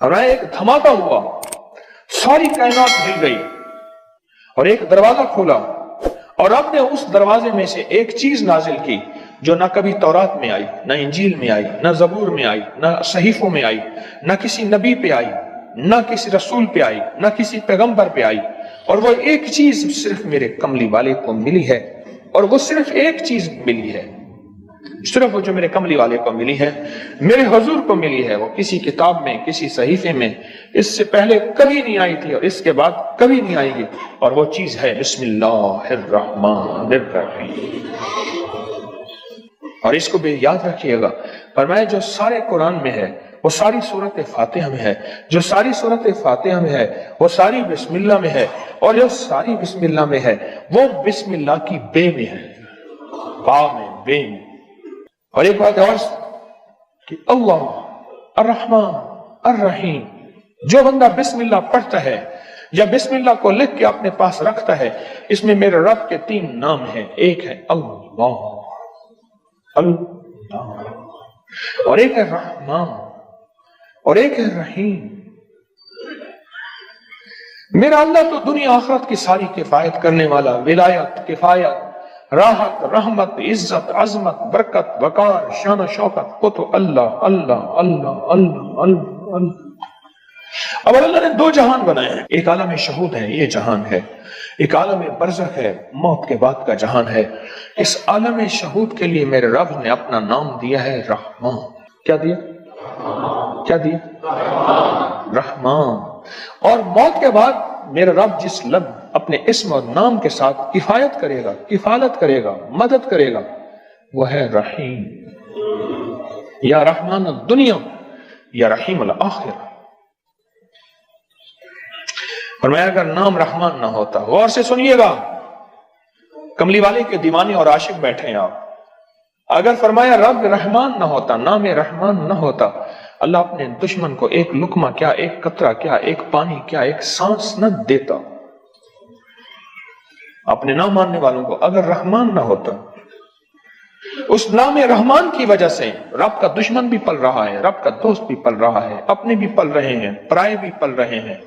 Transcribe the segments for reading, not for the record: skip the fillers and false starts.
اور ایک دھماکہ ہوا، ساری کائنات ہل گئی اور ایک دروازہ کھولا، اور رب نے اس دروازے میں سے ایک چیز نازل کی جو نہ کبھی تورات میں آئی، نہ انجیل میں آئی، نہ زبور میں آئی، نہ صحیفوں میں آئی، نہ کسی نبی پہ آئی، نہ کسی رسول پہ آئی، نہ کسی پیغمبر پہ آئی، اور وہ ایک چیز صرف میرے کملی والے کو ملی ہے، اور وہ صرف ایک چیز ملی ہے، صرف وہ جو میرے کملی والے کو ملی ہے، میرے حضور کو ملی ہے، وہ کسی کتاب میں، کسی صحیفے میں اس سے پہلے کبھی نہیں آئی تھی اور اس کے بعد کبھی نہیں آئے گی، اور وہ چیز ہے بسم اللہ الرحمن الرحیم۔ اور اس کو بھی یاد رکھیے گا، فرمایا جو سارے قرآن میں ہے وہ ساری سورت فاتحہ میں ہے، جو ساری سورت فاتحہ میں ہے وہ ساری بسم اللہ میں ہے، اور جو ساری بسم اللہ میں ہے وہ بسم اللہ کی بے میں ہے، با میں، بے میں۔ اور ایک بات اور کہ اللہ الرحمن الرحیم، جو بندہ بسم اللہ پڑھتا ہے یا بسم اللہ کو لکھ کے اپنے پاس رکھتا ہے، اس میں میرے رب کے 3 نام ہیں، ایک ہے اللہ، اللہ، اور ایک ہے رحمان، اور ایک ہے رحیم۔ میرا اللہ تو دنیا آخرت کی ساری کفایت کرنے والا، ولایت، کفایت، راحت، رحمت، عزت، عظمت، برکت، وقار، شان و شوکت، وہ تو اللہ اللہ اللہ اللہ اللہ اللہ۔ اب اللہ نے 2 جہان بنائے ہیں، ایک عالم شہود ہے، یہ جہان ہے، ایک عالم برزخ ہے، موت کے بعد کا جہان ہے۔ اس عالم شہود کے لیے میرے رب نے اپنا نام دیا ہے رحمان۔ کیا دیا؟ کیا دیا؟ رحمان۔ اور موت کے بعد میرا رب جس لب اپنے اسم اور نام کے ساتھ کفایت کرے گا، کفالت کرے گا، مدد کرے گا، وہ ہے رحیم۔ یا رحمان الدنیا یا رحیم الآخرہ۔ فرمایا اگر نام رحمان نہ ہوتا، غور سے سنیے گا، کملی والے کے دیوانے اور عاشق بیٹھے ہیں آپ، اگر فرمایا رب رحمان نہ ہوتا، نام رحمان نہ ہوتا، اللہ اپنے دشمن کو ایک لقمہ کیا، ایک قطرہ کیا، ایک پانی کیا، ایک سانس نہ دیتا۔ اپنے نام ماننے والوں کو اگر رحمان نہ ہوتا، اس نام رحمان کی وجہ سے رب کا دشمن بھی پل رہا ہے، رب کا دوست بھی پل رہا ہے، اپنے بھی پل رہے ہیں، پرائے بھی پل رہے ہیں،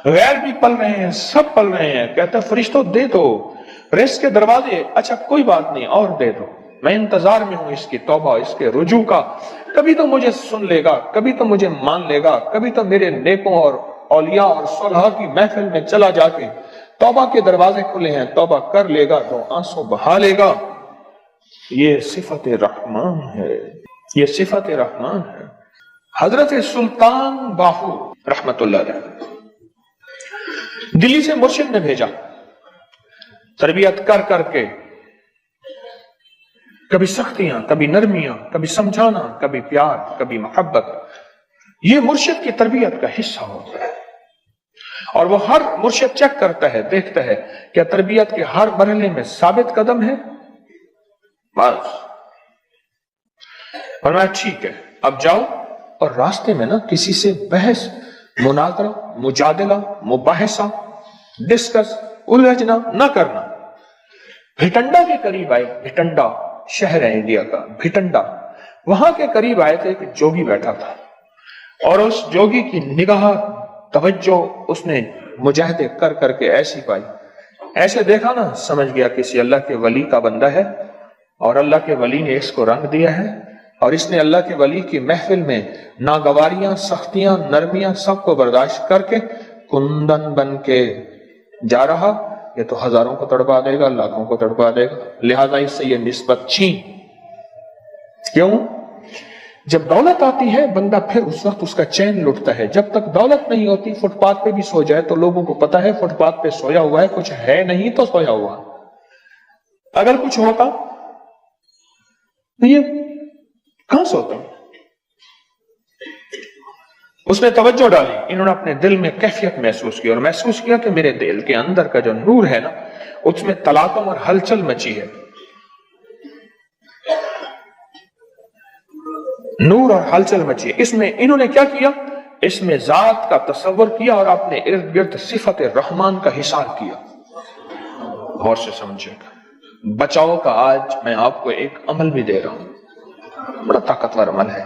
غیر بھی پل رہے ہیں، سب پل رہے ہیں۔ کہتا ہے فرشتوں دے دو رزق کے دروازے، اچھا کوئی بات نہیں اور دے دو، میں انتظار میں ہوں اس کی توبہ، اس کے رجوع کا، کبھی تو مجھے سن لے گا، کبھی تو مجھے مان لے گا، کبھی تو میرے نیکوں اور اولیاء اور صلحاء کی محفل میں چلا جا کے توبہ کے دروازے کھلے ہیں، توبہ کر لے گا تو آنسو بہا لے گا۔ یہ صفت رحمان ہے، یہ صفت رحمان ہے۔ حضرت سلطان باہو رحمت اللہ علیہ دلی سے مرشد نے بھیجا، تربیت کر کر کے، کبھی سختیاں، کبھی نرمیاں، کبھی سمجھانا، کبھی پیار، کبھی محبت، یہ مرشد کی تربیت کا حصہ ہوتا ہے۔ اور وہ ہر مرشد چیک کرتا ہے، دیکھتا ہے کیا تربیت کے ہر مرحلے میں ثابت قدم ہے، بس فرمایا ٹھیک ہے اب جاؤ، اور راستے میں نا کسی سے بحث، مناظرہ، مجادلہ، مباحثہ، ڈسکس، الجھنا نہ کرنا۔ بھٹنڈا کے قریب آئے، بھٹنڈا شہر ہے انڈیا کا، بھٹنڈا، وہاں کے قریب آئے تھے، ایک جوگی بیٹھا تھا، اور اس جوگی کی نگاہ، توجہ اس نے مجاہدے کر کر کے ایسی پائی، ایسے دیکھا نا، سمجھ گیا کسی اللہ کے ولی کا بندہ ہے، اور اللہ کے ولی نے اس کو رنگ دیا ہے، اور اس نے اللہ کے ولی کی محفل میں ناگواریاں، سختیاں، نرمیاں سب کو برداشت کر کے کندن بن کے جا رہا، یہ تو ہزاروں کو تڑپا دے گا، لاکھوں کو تڑپا دے گا، لہذا اس سے یہ نسبت چھین۔ کیوں؟ جب دولت آتی ہے بندہ پھر اس وقت اس کا چین لٹتا ہے، جب تک دولت نہیں ہوتی فٹ پاتھ پہ بھی سو جائے تو لوگوں کو پتا ہے فٹ پاتھ پہ سویا ہوا ہے، کچھ ہے نہیں تو سویا ہوا، اگر کچھ ہوتا تو یہ کہاں سوتا؟ اس نے توجہ ڈالی، انہوں نے اپنے دل میں کیفیت محسوس کی، اور محسوس کیا کہ میرے دل کے اندر کا جو نور ہے نا، اس میں تلاطم اور ہلچل مچی ہے، نور اور ہلچل مچی ہے۔ اس میں انہوں نے کیا کیا؟ اس میں ذات کا تصور کیا اور اپنے ارد گرد صفت رحمان کا حصار کیا۔ غور سے سمجھے گا، بچاؤ کا آج میں آپ کو ایک عمل بھی دے رہا ہوں، بڑا طاقتور عمل ہے۔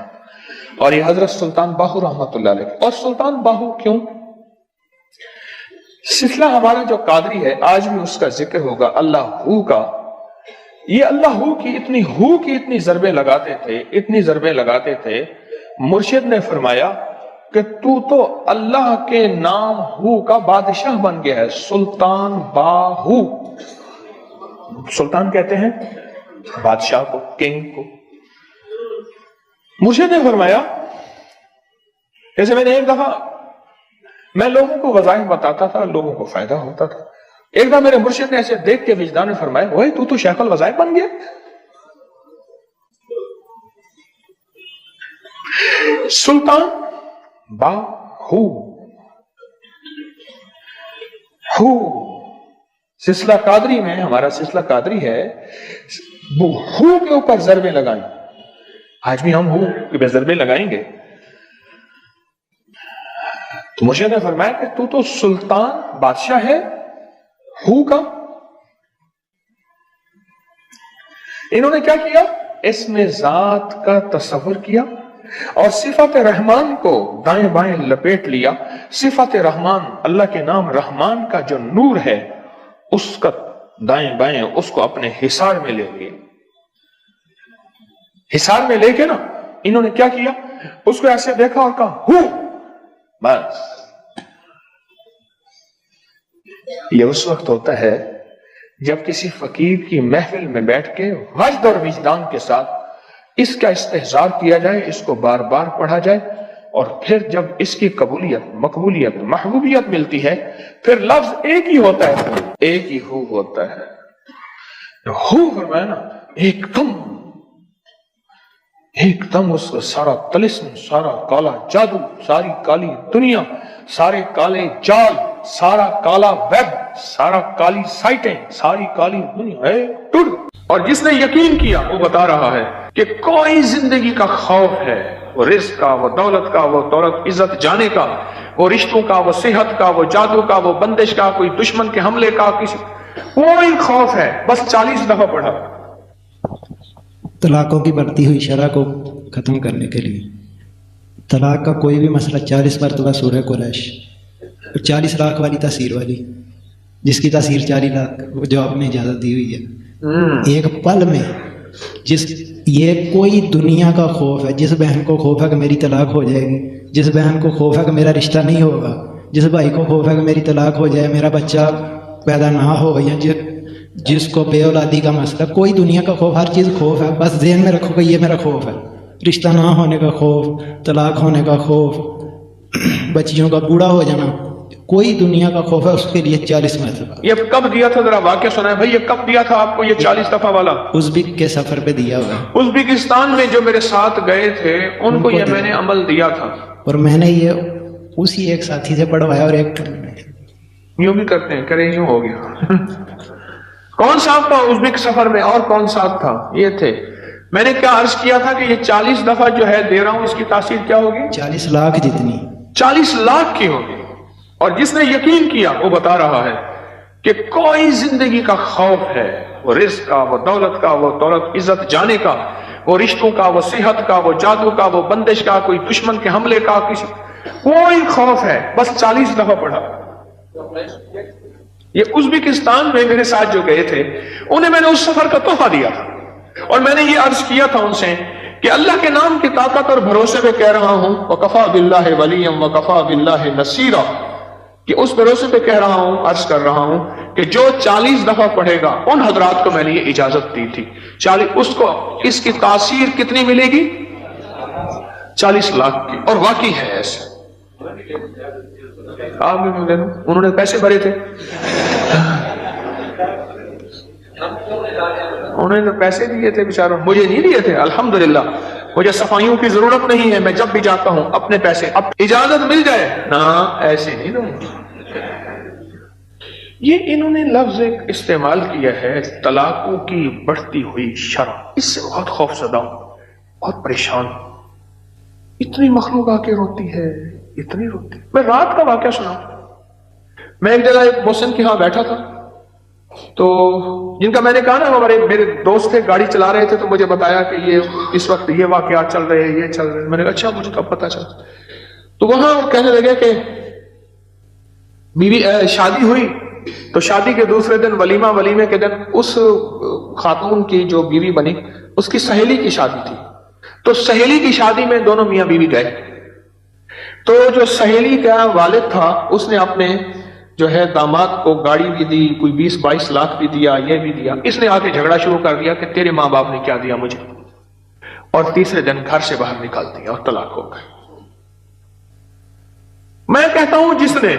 اور یہ حضرت سلطان باہو رحمۃ اللہ علیہ. اور سلطان باہو کیوں؟ سلسلہ ہمارا جو قادری ہے آج بھی اس کا ذکر ہوگا اللہ ہو کا. یہ اللہ ہو کی اتنی ضربیں لگاتے تھے. مرشد نے فرمایا کہ تو اللہ کے نام ہو کا بادشاہ بن گیا ہے. سلطان باہو، سلطان کہتے ہیں بادشاہ کو، کنگ کو. مرشد نے فرمایا، جیسے میں نے ایک دفعہ میں لوگوں کو وظائف بتاتا تھا، لوگوں کو فائدہ ہوتا تھا. ایک دفعہ میرے مرشد نے ایسے دیکھ کے وجدان میں فرمایا، وہی تو شیخ الوظائف بن گیا. سلطان باہو ہو. سلسلہ قادری میں، ہمارا سلسلہ قادری ہے، وہ ہو کے اوپر ضربیں لگائیں. آج بھی ہم ہو کے ضربیں لگائیں گے. تو مرشد نے فرمایا کہ تو سلطان بادشاہ ہے ہو کا. انہوں نے کیا کیا؟ اس میں ذات کا تصور کیا اور صفات رحمان کو دائیں بائیں لپیٹ لیا. صفات رحمان، اللہ کے نام رحمان کا جو نور ہے اس کا دائیں بائیں اس کو اپنے حصار میں لے لیا. حصار میں لے کے نا انہوں نے کیا کیا؟ اس کو ایسے دیکھا اور کہا ہو. بس یہ اس وقت ہوتا ہے جب کسی فقیر کی محفل میں بیٹھ کے وجد اور وجدان کے ساتھ اس کا استحضار کیا جائے، اس کو بار بار پڑھا جائے، اور پھر جب اس کی قبولیت، مقبولیت، محبوبیت ملتی ہے، پھر لفظ ایک ہی ہوتا ہے، ایک ہی ہو ہوتا ہے. ہو فرمایا نا، ایک دم اس کا سارا طلسم، سارا کالا جادو، ساری کالی دنیا، سارے کالے جال، سارا کالا ویب، سارا کالی سائٹیں، ساری کالی دنیا ٹوٹ. اور جس نے یقین کیا وہ بتا رہا ہے کہ کوئی زندگی کا خوف ہے، وہ رزق کا، وہ دولت کا، وہ دولت عزت جانے کا، وہ رشتوں کا، وہ صحت کا، وہ جادو کا، وہ بندش کا، کوئی دشمن کے حملے کا، کسی کوئی خوف ہے. بس 40 دفعہ پڑھا. طلاقوں کی بڑھتی ہوئی شرح کو ختم کرنے کے لیے طلاق کا کوئی بھی مسئلہ 40 مرتبہ سورہ قریش، 40 لاکھ والی تاثیر والی، جس کی تاثیر 40 لاکھ، جو آپ نے اجازت دی ہوئی ہے ایک پل میں. یہ کوئی دنیا کا خوف ہے. جس بہن کو خوف ہے کہ میری طلاق ہو جائے گی، جس بہن کو خوف ہے کہ میرا رشتہ نہیں ہوگا، جس بھائی کو خوف ہے کہ میری طلاق ہو جائے، میرا بچہ پیدا نہ ہو، یا جس کو بے اولادی کا مسئلہ، کوئی دنیا کا خوف، ہر چیز خوف ہے. بس ذہن میں رکھو کہ یہ میرا خوف ہے. رشتہ نہ ہونے کا خوف، طلاق ہونے کا خوف، بچیوں کا بوڑھا ہو جانا، کوئی دنیا کا خوف ہے، اس کے لیے 40 مرتبہ. یہ کب دیا تھا؟ ذرا واقعہ سنائیں بھائی، یہ کب دیا تھا آپ کو یہ 40 دفعہ والا؟ ازبک کے سفر پہ دیا ہوا. ازبکستان میں جو میرے ساتھ گئے تھے ان کو یہ میں نے عمل دیا تھا. اور میں نے یہ اسی ایک ساتھی سے پڑھوایا. اور ایک یوں بھی کرتے ہیں، کریں یوں ہو گیا. کون صاحب تھا ازبک سفر میں اور کون صاحب تھا؟ یہ تھے. میں نے کیا عرض کیا تھا کہ یہ 40 دفعہ جو ہے دے رہا ہوں، اس کی تاثیر کیا ہوگی؟ 40 لاکھ جتنی، 40 لاکھ کی ہوگی. اور جس نے یقین کیا وہ بتا رہا ہے کہ کوئی زندگی کا خوف ہے، وہ رزق کا، وہ دولت کا، وہ دولت عزت جانے کا، وہ رشتوں کا، وہ صحت کا، وہ جادو کا، وہ بندش کا، کوئی دشمن کے حملے کا، کسی کوئی خوف ہے. بس 40 دفعہ پڑھا. یہ ازبکستان میں میرے ساتھ جو گئے تھے انہیں میں نے اس سفر کا تحفہ دیا تھا. اور میں نے یہ عرض کیا تھا ان سے کہ اللہ کے نام کی طاقت اور بھروسے پہ کہہ رہا ہوں، وَقَفَى بِاللَّهِ وَلِيًّا وَقَفَى بِاللَّهِ نَصِيرًا، کہ اس بھروسے پہ کہہ رہا ہوں، عرض کر رہا ہوں کہ جو 40 دفعہ پڑھے گا، ان حضرات کو میں نے یہ اجازت دی تھی 40، اس کو اس کی تاثیر کتنی ملے گی؟ 40 لاکھ کی. اور واقعی ہے ایسے. انہوں نے پیسے بھرے تھے، انہوں نے پیسے دیے تھے بیچاروں، مجھے نہیں دیے تھے. الحمدللہ مجھے صفائیوں کی ضرورت نہیں ہے. میں جب بھی جاتا ہوں اپنے پیسے، اب اجازت مل جائے نا، ایسے نہیں دوں. یہ انہوں نے لفظ ایک استعمال کیا ہے، طلاقوں کی بڑھتی ہوئی شرح. اس سے بہت خوف زدہ ہوں، بہت پریشان ہوں. اتنی مخلوق آ کے روتی ہے، اتنی روتی. میں رات کا واقعہ سنا. میں ایک جگہ ایک محسن کے ہاں بیٹھا تھا. تو جن کا میں نے کہا نا ہمارے میرے دوست تھے گاڑی چلا رہے تھے تو مجھے بتایا کہ یہ اس وقت یہ واقعات چل رہے ہیں یہ چل رہے ہیں. میں نے کہا اچھا مجھے کب پتا چلا. تو وہاں کہنے لگے کہ بیوی شادی ہوئی تو شادی کے دوسرے دن ولیمے کے دن اس خاتون کی جو بیوی بنی اس کی سہیلی کی شادی تھی. تو سہیلی کی شادی میں دونوں میاں بیوی گئے. تو جو سہیلی کا والد تھا اس نے اپنے جو ہے داماد کو گاڑی بھی دی, کوئی 20-22 لاکھ بھی دیا, یہ بھی دیا. اس نے آ کے جھگڑا شروع کر دیا کہ تیرے ماں باپ نے کیا دیا مجھے, اور تیسرے دن گھر سے باہر نکال دیا اور طلاق ہو گئی. میں کہتا ہوں جس نے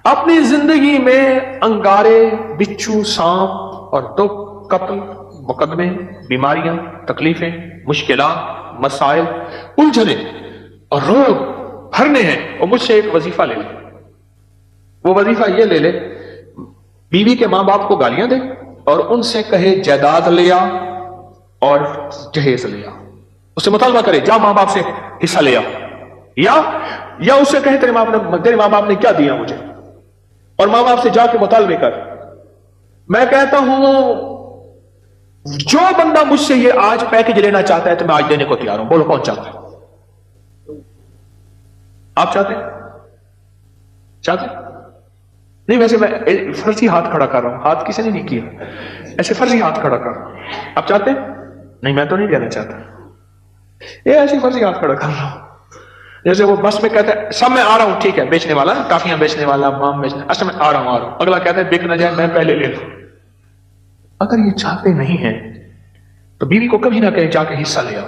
اپنی زندگی میں انگارے, بچھو, سانپ اور دکھ, قتل, مقدمے, بیماریاں, تکلیفیں, مشکلات, مسائل, الجھنے اور روگ بھرنے ہیں, اور مجھ سے ایک وظیفہ لے لے. وہ وظیفہ یہ لے لے بیوی کے ماں باپ کو گالیاں دے اور ان سے کہے جائیداد لیا اور جہیز لیا. اس سے مطالبہ کرے جا ماں باپ سے حصہ لیا, یا اس سے کہے تیرے ماں باپ نے کیا دیا مجھے, اور ماں باپ سے جا کے مطالبے کر. میں کہتا ہوں جو بندہ مجھ سے یہ آج پیکج لینا چاہتا ہے تو میں آج دینے کو تیار ہوں. بولو کون چاہتا ہے؟ آپ چاہتے نہیں؟ ویسے میں فرضی ہاتھ کھڑا کر رہا ہوں, ہاتھ کسی نے نہیں کیا, ایسے فرضی ہاتھ کھڑا کر رہا ہوں. آپ چاہتے نہیں؟ میں تو نہیں دینا چاہتا, یہ ایسی فرضی ہاتھ کھڑا کر رہا ہوں. جیسے وہ بس میں کہتا ہے سب میں آ رہا ہوں, ٹھیک ہے, بیچنے والا, کافیاں بیچنے والا, مام بیچنے, اچھا میں آ رہا ہوں. اگلا کہتا ہے بک نہ جائے میں پہلے لے لوں. اگر یہ چاہتے نہیں ہیں تو بیوی کو کبھی نہ کہیں جا کے حصہ لیا.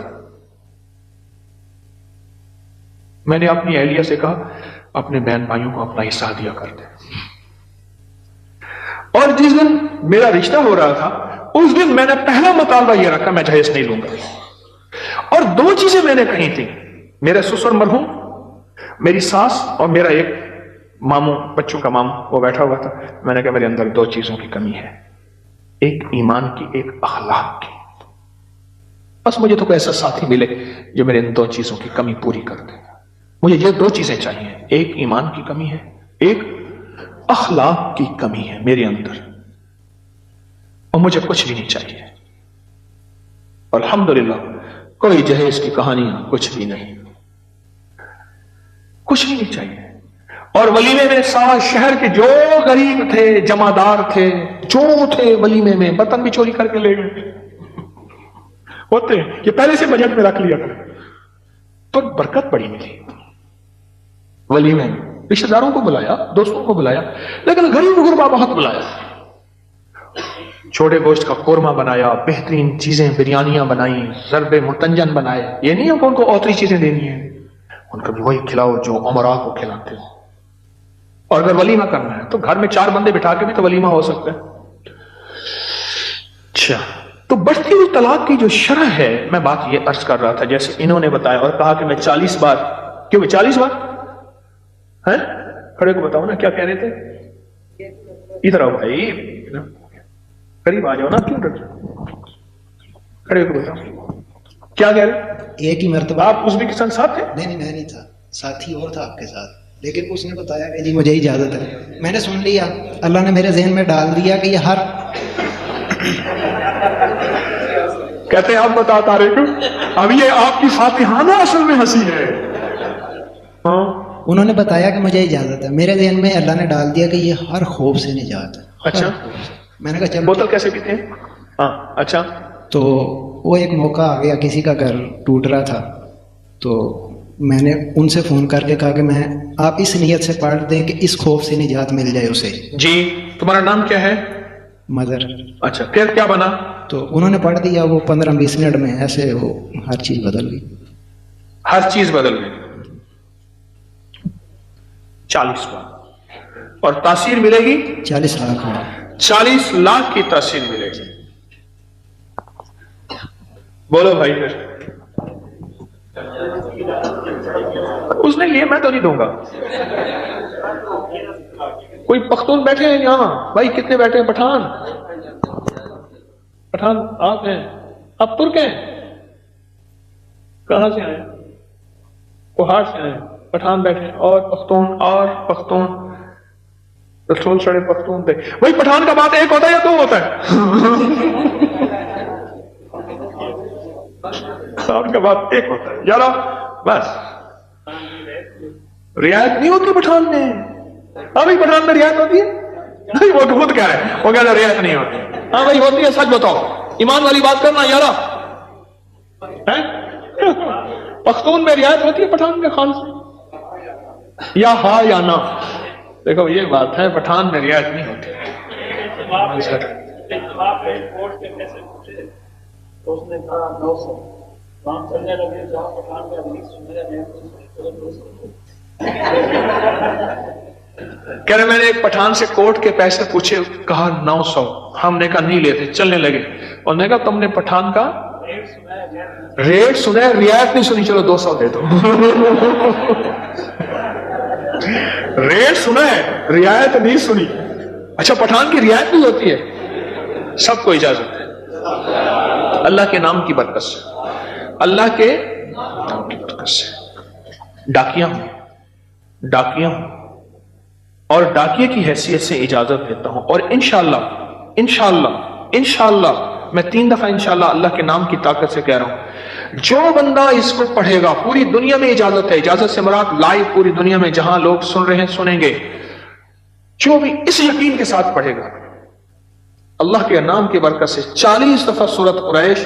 میں نے اپنی اہلیہ سے کہا اپنے بہن بھائیوں کو اپنا حصہ دیا کرتے. اور جس دن میرا رشتہ ہو رہا تھا اس دن میں نے پہلا مطالبہ یہ رکھا میں جہیز نہیں لوں گا. اور 2 چیزیں میں نے کہی تھی, میرے سسر مرحوم, میری ساس اور میرا ایک ماموں, بچوں کا ماموں, وہ بیٹھا ہوا تھا. میں نے کہا میرے اندر 2 چیزوں کی کمی ہے, ایک ایمان کی, ایک اخلاق کی. بس مجھے تو کوئی ایسا ساتھی ملے جو میرے ان 2 چیزوں کی کمی پوری کر دے. مجھے یہ 2 چیزیں چاہیے, ایک ایمان کی کمی ہے, ایک اخلاق کی کمی ہے میرے اندر, اور مجھے کچھ بھی نہیں چاہیے. الحمدللہ کوئی جہیز کی کہانیاں کچھ بھی نہیں, کچھ بھی نہیں چاہیے. اور ولیمے میں سارا شہر کے جو غریب تھے, جمعدار تھے, جو تھے ولیمے میں, برتن بھی چوری کر کے لے گئے ہوتے, یہ پہلے سے بجٹ میں رکھ لیا کرے تو برکت بڑی ملی. ولیمے میں رشتہ داروں کو بلایا, دوستوں کو بلایا, لیکن غریب غربا بہت بلایا. چھوٹے گوشت کا قورمہ بنایا, بہترین چیزیں, بریانیاں بنائیں, ضرب متنجن بنائے. یہ نہیں ہے کہ ان کو اوتری چیزیں دینی ہیں, ان کو بھی وہی کھلاؤ جو امراء کو کھلاتے ہو. اور اگر ولیمہ کرنا ہے تو گھر میں 4 بندے بٹھا کے بھی تو ولیمہ ہو سکتا ہے. اچھا, تو بڑھتی ہوئی طلاق کی جو شرح ہے, میں بات یہ عرض کر رہا تھا جیسے انہوں نے بتایا اور کہا کہ میں 40 بار, کیوں میں 40 بار ہیں, کھڑے کو بتاؤ نا کیا کہہ رہے تھے. ادھر آؤ بھائی, قریب آ جاؤ نا, کیوں ڈر, کھڑے کو بتاؤ کیا کہہ رہے. ایک ہی مرتبہ آپ ازبکستان ساتھ تھے؟ نہیں میں نہیں تھا, ساتھی اور تھا آپ کے ساتھ, لیکن اس نے بتایا کہ جی مجھے اجازت ہے. میں نے سن لیا, اللہ نے میرے ذہن میں ڈال دیا کہ یہ ہر کہتے ہیں آپ بتا طارق, اب یہ آپ کی فاتحانہ اصل میں ہنسی ہے. انہوں نے بتایا کہ مجھے اجازت ہے, میرے ذہن میں اللہ نے ڈال دیا کہ یہ ہر خوف سے نجات ہے. اچھا, میں نے کہا چل بوتل کیسے پیتے ہیں؟ ہاں اچھا. تو وہ ایک موقع آ گیا, کسی کا گھر ٹوٹ رہا تھا, تو میں نے ان سے فون کر کے کہا کہ میں آپ اس نیت سے پڑھ دیں کہ اس خوف سے نجات مل جائے اسے. جی, تمہارا نام کیا ہے؟ مدر. اچھا, پھر کیا بنا؟ تو انہوں نے پڑھ دیا, وہ 15-20 منٹ میں ایسے وہ ہر چیز بدل گئی. ہر چیز بدل گئی. 40 بار, اور تاثیر ملے گی 40 لاکھ میں, 40 لاکھ کی تاثیر ملے گی. بولو بھائی پھر. اس نے لیے, میں تو نہیں دوں گا. کوئی پختون بیٹھے ہیں یہاں بھائی, کتنے بیٹھے ہیں؟ پٹھان آپ ہیں, آپ ترک ہیں, کہاں سے آئے؟ کوہاٹ سے آئے. پٹھان بیٹھے, اور پختون رسول سڑے پختون تھے. وہی پٹھان کا بات ایک ہوتا ہے یا دو ہوتا ہے؟ پٹھان کا بات ایک ہوتا ہے یارا. بس رعایت نہیں ہوتی پٹھان میں. ابھی پٹھان میں رعایت ہوتی ہے نہیں؟ وہ خود کہہ رہے ہیں، وہ کہہ رہے رعایت نہیں ہوتی. ہاں بھائی ہوتی ہے، سچ بتاؤ، ایمان والی بات کرنا یارا. پختون میں رعایت ہوتی ہے پٹھان کے خان سے؟ یا ہاں یا نہ؟ دیکھو یہ بات ہے، پٹھان میں رعایت نہیں ہوتی. اس نے کہا 900 وہاں چلنے لگے جہاں پٹھان کا حدیث سننے لگے. کہہ رہے میں نے ایک پٹھان سے کوٹ کے پیسے پوچھے، کہا 900. ہم نے کہا نہیں لیتے، چلنے لگے. اور نے کہا تم نے پٹھان کا ریٹ سنا ہے، رعایت نہیں سنی، چلو 200 دے دو. ریٹ سنا ہے، رعایت نہیں سنی. اچھا پٹھان کی رعایت بھی ہوتی ہے؟ سب کو اجازت ہے اللہ کے نام کی برکت سے، اللہ کے نام کی برکت سے. ڈاکیاں ہوں اور ڈاکیے کی حیثیت سے اجازت دیتا ہوں. اور انشاءاللہ میں 3 دفعہ انشاءاللہ اللہ کے نام کی طاقت سے کہہ رہا ہوں، جو بندہ اس کو پڑھے گا، پوری دنیا میں اجازت ہے، اجازت سے مراد لائیو پوری دنیا میں جہاں لوگ سن رہے ہیں سنیں گے، جو بھی اس یقین کے ساتھ پڑھے گا اللہ کے نام کی برکت سے 40 دفعہ سورۃ قریش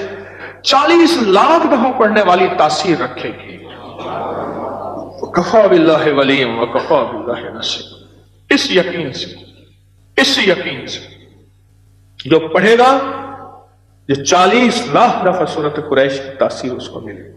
40 لاکھ دفعہ پڑھنے والی تاثیر رکھے گی. وَكَفَى بِاللَّهِ وَلِيًّا وَكَفَى بِاللَّهِ نَصِيرًا. اس یقین سے جو پڑھے گا، یہ 40 لاکھ دفعہ سورۃ قریش کی تاثیر اس کو ملے گی.